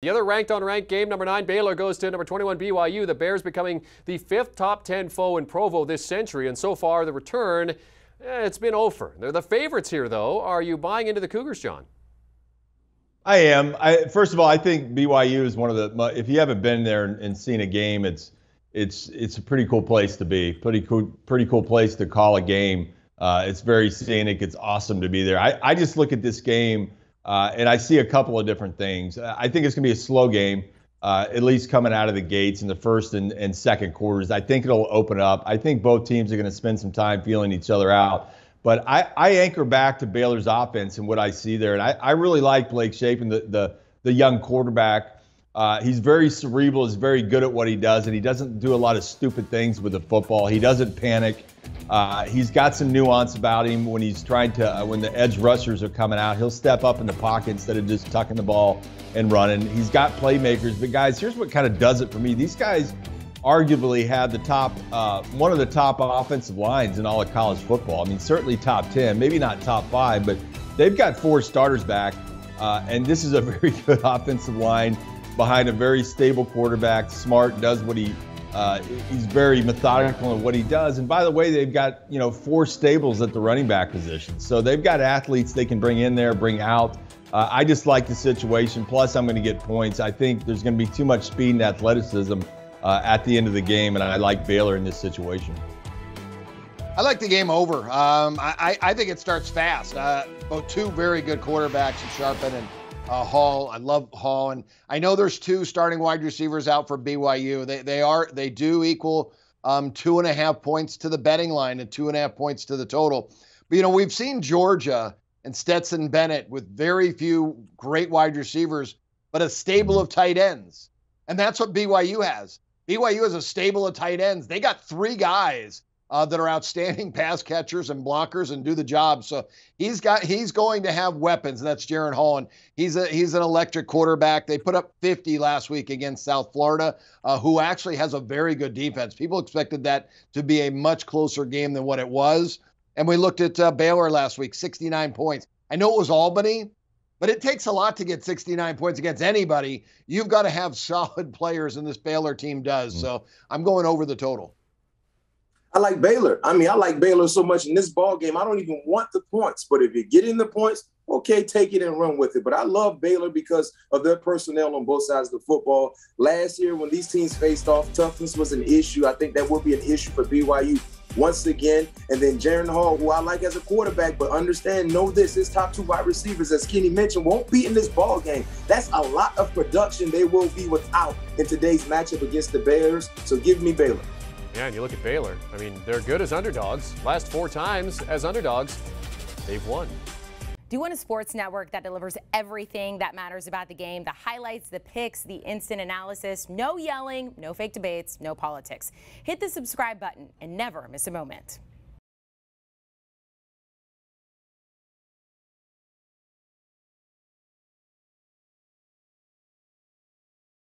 The other ranked-on-ranked game, number 9, Baylor goes to number 21, BYU. The Bears becoming the 5th top 10 foe in Provo this century. And so far, the return, it's been over. They're the favorites here, though. Are you buying into the Cougars, John? I am. First of all, I think BYU is one of the. If you haven't been there and seen a game, it's a pretty cool place to be. Pretty cool place to call a game. It's very scenic. It's awesome to be there. I just look at this game and I see a couple of different things. I think it's going to be a slow game, at least coming out of the gates in the first and second quarters. I think it'll open up. I think both teams are going to spend some time feeling each other out. But I anchor back to Baylor's offense and what I see there. And I really like Blake Shapen, the young quarterback. He's very cerebral. He's very good at what he does. And he doesn't do a lot of stupid things with the football. He doesn't panic. He's got some nuance about him when he's trying to, when the edge rushers are coming out, he'll step up in the pocket instead of just tucking the ball and running. He's got playmakers. But, guys, here's what kind of does it for me. These guys arguably have the top, one of the top offensive lines in all of college football. I mean, certainly top 10, maybe not top 5, but they've got 4 starters back. And this is a very good offensive line behind a very stable quarterback. Smart, does what he's very methodical in what he does. And by the way, they've got, 4 stables at the running back position. So they've got athletes they can bring in there, bring out. I just like the situation. Plus, I'm going to get points. I think there's going to be too much speed and athleticism at the end of the game, and I like Baylor in this situation. I like the game over. I think it starts fast. Both 2 very good quarterbacks, Sharpen and Hall. I love Hall, and I know there's 2 starting wide receivers out for BYU. They do equal 2.5 points to the betting line and 2.5 points to the total. But we've seen Georgia and Stetson Bennett with very few great wide receivers, but a stable of tight ends, and that's what BYU has. BYU has a stable of tight ends. They got 3 guys that are outstanding pass catchers and blockers and do the job. So he's going to have weapons. That's Jaren Hall, and he's an electric quarterback. They put up 50 last week against South Florida, who actually has a very good defense. People expected that to be a much closer game than what it was. And we looked at Baylor last week, 69 points. I know it was Albany, but it takes a lot to get 69 points against anybody. You've got to have solid players, and this Baylor team does. So I'm going over the total. I like Baylor. I like Baylor so much in this ball game. I don't even want the points. But if you're getting the points, okay, take it and run with it. But I love Baylor because of their personnel on both sides of the football. Last year, when these teams faced off, toughness was an issue. I think that will be an issue for BYU once again. And then Jaren Hall, who I like as a quarterback, but know this, his top 2 wide receivers, as Kenny mentioned, won't be in this ball game. That's a lot of production they will be without in today's matchup against the Bears. So give me Baylor. Yeah, and you look at Baylor. I mean, they're good as underdogs. Last 4 times as underdogs, they've won. Do you want a sports network that delivers everything that matters about the game? The highlights, the picks, the instant analysis, no yelling, no fake debates, no politics. Hit the subscribe button and never miss a moment.